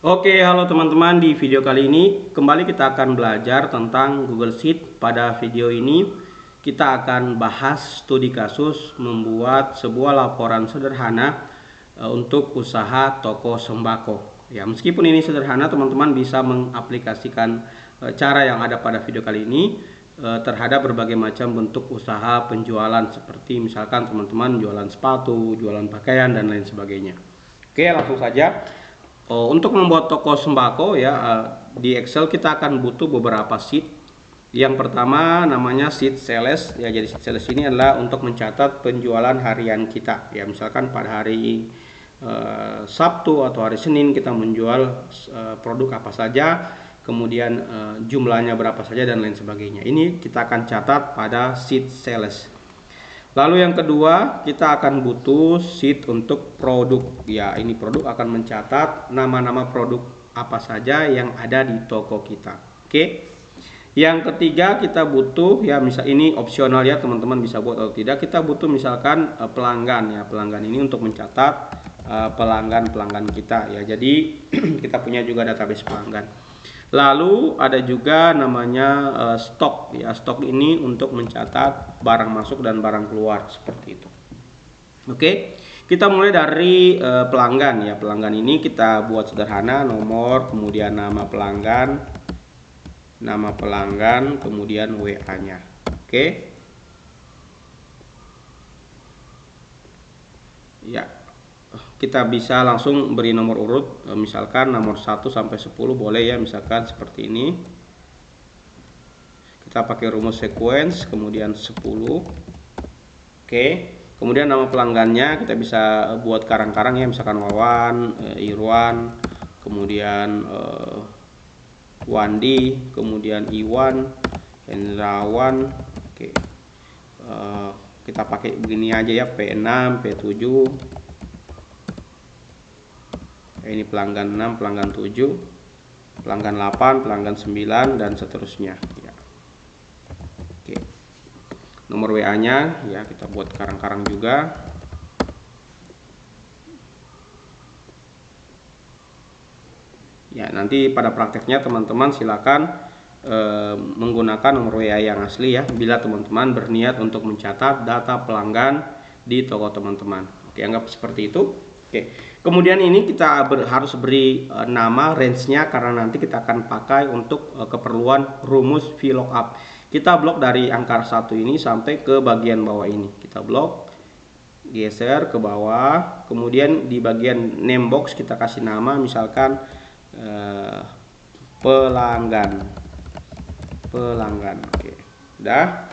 Oke, halo teman-teman. Di video kali ini kembali kita akan belajar tentang Google Sheet. Pada video ini kita akan bahas studi kasus membuat sebuah laporan sederhana untuk usaha toko sembako. Ya, meskipun ini sederhana, teman-teman bisa mengaplikasikan cara yang ada pada video kali ini terhadap berbagai macam bentuk usaha penjualan, seperti misalkan teman-teman jualan sepatu, jualan pakaian, dan lain sebagainya. Oke, langsung saja. Untuk membuat toko sembako ya, di Excel kita akan butuh beberapa sheet. Yang pertama namanya sheet sales ya. Jadi sheet sales ini adalah untuk mencatat penjualan harian kita ya. Misalkan pada hari Sabtu atau hari Senin kita menjual produk apa saja, kemudian jumlahnya berapa saja, dan lain sebagainya. Ini kita akan catat pada sheet sales. Lalu yang kedua, kita akan butuh sheet untuk produk. Ya, ini produk akan mencatat nama-nama produk apa saja yang ada di toko kita. Oke. Yang ketiga, kita butuh ya, misal ini opsional ya, teman-teman bisa buat atau tidak. Kita butuh misalkan pelanggan ya. Pelanggan ini untuk mencatat pelanggan-pelanggan kita ya. Jadi kita punya juga database pelanggan. Lalu ada juga namanya stok ya. Stok ini untuk mencatat barang masuk dan barang keluar, seperti itu. Oke, kita mulai dari pelanggan ya. Pelanggan ini kita buat sederhana, nomor, kemudian nama pelanggan, kemudian WA-nya. Oke. Ya, kita bisa langsung beri nomor urut, misalkan nomor 1 sampai 10 boleh ya, misalkan seperti ini. Kita pakai rumus sequence, kemudian 10. Oke, kemudian nama pelanggannya kita bisa buat karang-karang ya, misalkan Wawan, Irwan, kemudian Wandi, kemudian Iwan, Hendrawan. Oke, kita pakai begini aja ya, P6, P7. Ini pelanggan 6, pelanggan 7, pelanggan 8, pelanggan 9, dan seterusnya ya. Oke. Nomor WA-nya ya, kita buat karang-karang juga. Ya, nanti pada prakteknya teman-teman silakan menggunakan nomor WA yang asli ya, bila teman-teman berniat untuk mencatat data pelanggan di toko teman-teman. Oke, anggap seperti itu. Oke, kemudian ini kita harus beri nama range-nya, karena nanti kita akan pakai untuk keperluan rumus VLOOKUP. Kita blok dari angka 1 ini sampai ke bagian bawah ini. Kita blok, geser ke bawah, kemudian di bagian name box kita kasih nama, misalkan pelanggan. Oke, udah.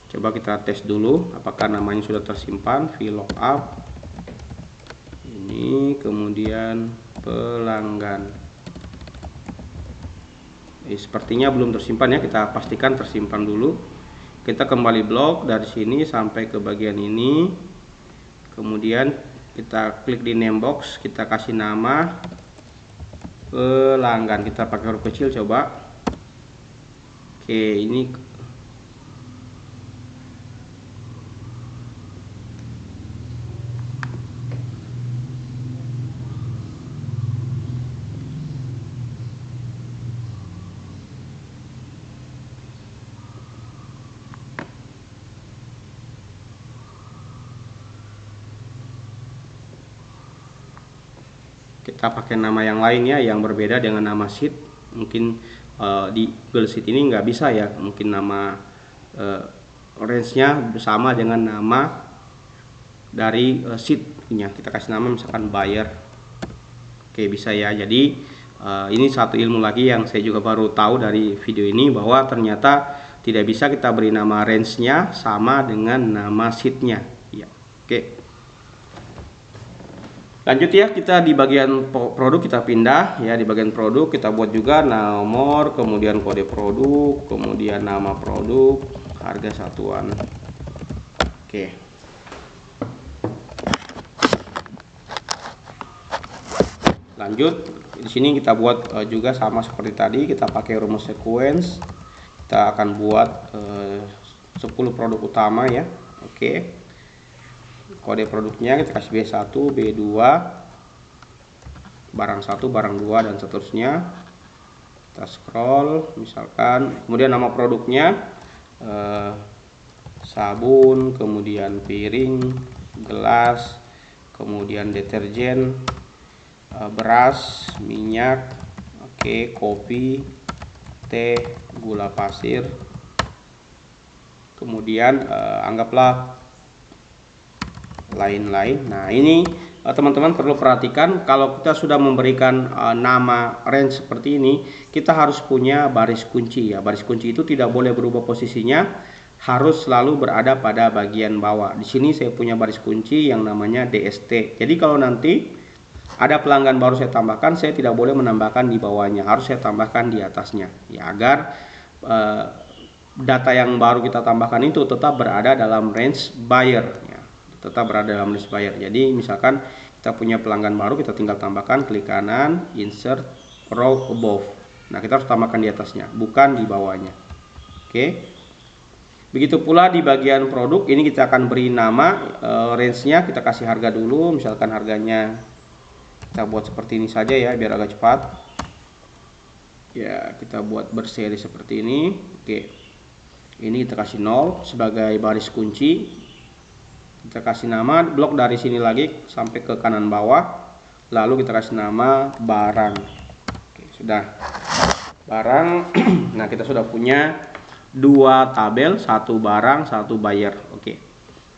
Coba kita tes dulu apakah namanya sudah tersimpan. VLOOKUP ini, kemudian pelanggan. Sepertinya belum tersimpan ya, kita pastikan tersimpan dulu. Kita kembali blok dari sini sampai ke bagian ini, kemudian kita klik di name box, kita kasih nama pelanggan, kita pakai huruf kecil coba. Oke, ini kita pakai nama yang lain ya, yang berbeda dengan nama sheet. Mungkin di Google Sheet ini nggak bisa ya, mungkin nama range-nya sama dengan nama dari sheet-nya. Kita kasih nama misalkan buyer. Oke, bisa ya. Jadi ini satu ilmu lagi yang saya juga baru tahu dari video ini, bahwa ternyata tidak bisa kita beri nama range-nya sama dengan nama sheet-nya ya. Oke. Lanjut ya, kita di bagian produk kita pindah ya. Di bagian produk kita buat juga nomor, kemudian kode produk, kemudian nama produk, harga satuan. Oke. Lanjut, di sini kita buat juga sama seperti tadi, kita pakai rumus sequence. Kita akan buat 10 produk utama ya. Oke. Kode produknya kita kasih B1, B2, barang 1, barang 2 dan seterusnya. Kita scroll misalkan, kemudian nama produknya sabun, kemudian piring, gelas, kemudian deterjen, beras, minyak, oke, kopi, teh, gula pasir, kemudian anggaplah lain-lain. Nah, ini teman-teman perlu perhatikan, kalau kita sudah memberikan nama range seperti ini, kita harus punya baris kunci ya. Baris kunci itu tidak boleh berubah posisinya, harus selalu berada pada bagian bawah. Di sini saya punya baris kunci yang namanya DST. Jadi kalau nanti ada pelanggan baru saya tambahkan, saya tidak boleh menambahkan di bawahnya, harus saya tambahkan di atasnya ya, agar data yang baru kita tambahkan itu tetap berada dalam range buyer ya, tetap berada dalam range buyer. Jadi misalkan kita punya pelanggan baru, kita tinggal tambahkan, klik kanan, insert row above. Nah, kita harus tambahkan di atasnya, bukan di bawahnya. Oke. Begitu pula di bagian produk ini kita akan beri nama, range-nya kita kasih harga dulu, misalkan harganya kita buat seperti ini saja ya, biar agak cepat ya. Kita buat berseri seperti ini. Oke, ini kita kasih 0 sebagai baris kunci. Kita kasih nama blok dari sini lagi sampai ke kanan bawah, lalu kita kasih nama barang. Oke, sudah barang. Nah, kita sudah punya 2 tabel, 1 barang, 1 buyer. Oke.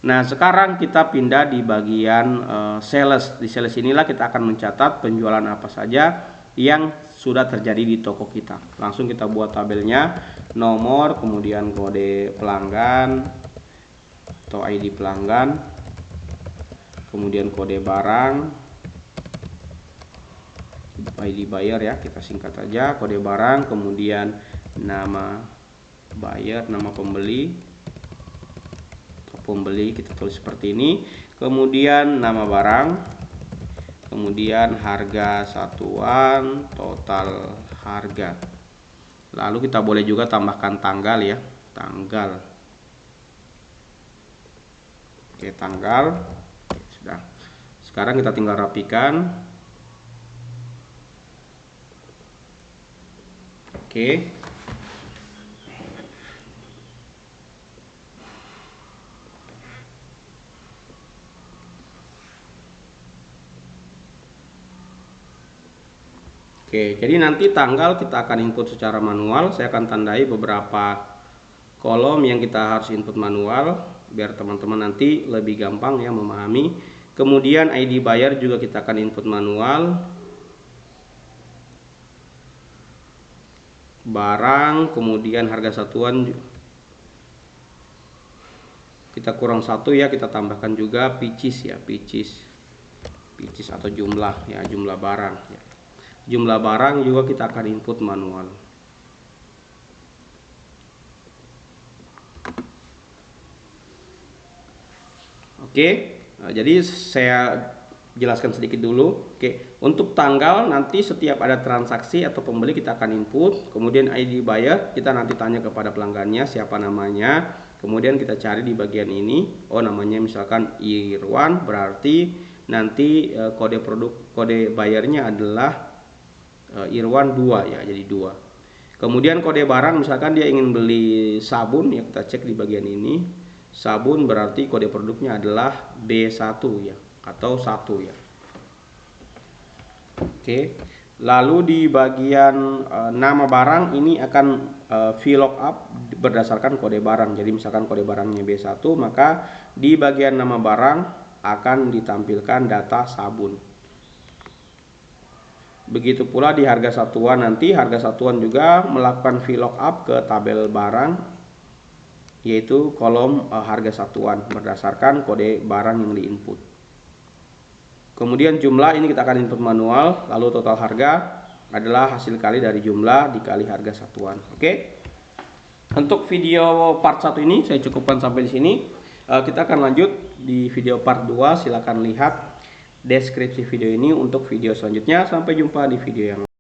Nah, sekarang kita pindah di bagian sales. Di sales inilah kita akan mencatat penjualan apa saja yang sudah terjadi di toko kita. Langsung kita buat tabelnya, nomor, kemudian kode pelanggan atau ID pelanggan, kemudian kode barang, ID buyer ya, kita singkat aja, kode barang, kemudian nama buyer, nama pembeli kita tulis seperti ini, kemudian nama barang, kemudian harga satuan, total harga. Lalu kita boleh juga tambahkan tanggal ya, tanggal. Oke, tanggal. Oke, sudah. Sekarang kita tinggal rapikan. Oke. Oke, jadi nanti tanggal kita akan input secara manual. Saya akan tandai beberapa kolom yang kita harus input manual, biar teman-teman nanti lebih gampang ya memahami. Kemudian ID buyer juga kita akan input manual. Barang, kemudian harga satuan kita kurang 1 ya, kita tambahkan juga pieces ya, pieces atau jumlah ya, jumlah barang ya. Jumlah barang juga kita akan input manual. Oke, nah, jadi saya jelaskan sedikit dulu. Oke, untuk tanggal nanti setiap ada transaksi atau pembeli kita akan input. Kemudian ID buyer kita nanti tanya kepada pelanggannya siapa namanya. Kemudian kita cari di bagian ini, oh namanya misalkan Irwan, berarti nanti kode bayarnya adalah Irwan 2 ya, jadi 2. Kemudian kode barang, misalkan dia ingin beli sabun ya, kita cek di bagian ini. Sabun berarti kode produknya adalah B1 ya, atau 1 ya. Oke. Lalu di bagian nama barang ini akan VLOOKUP berdasarkan kode barang. Jadi misalkan kode barangnya B1, maka di bagian nama barang akan ditampilkan data sabun. Begitu pula di harga satuan, nanti harga satuan juga melakukan VLOOKUP ke tabel barang, yaitu kolom harga satuan berdasarkan kode barang yang diinput. Kemudian jumlah ini kita akan input manual, lalu total harga adalah hasil kali dari jumlah dikali harga satuan. Oke. Untuk video part 1 ini saya cukupkan sampai di sini. Kita akan lanjut di video part 2. Silakan lihat deskripsi video ini untuk video selanjutnya. Sampai jumpa di video yang lain.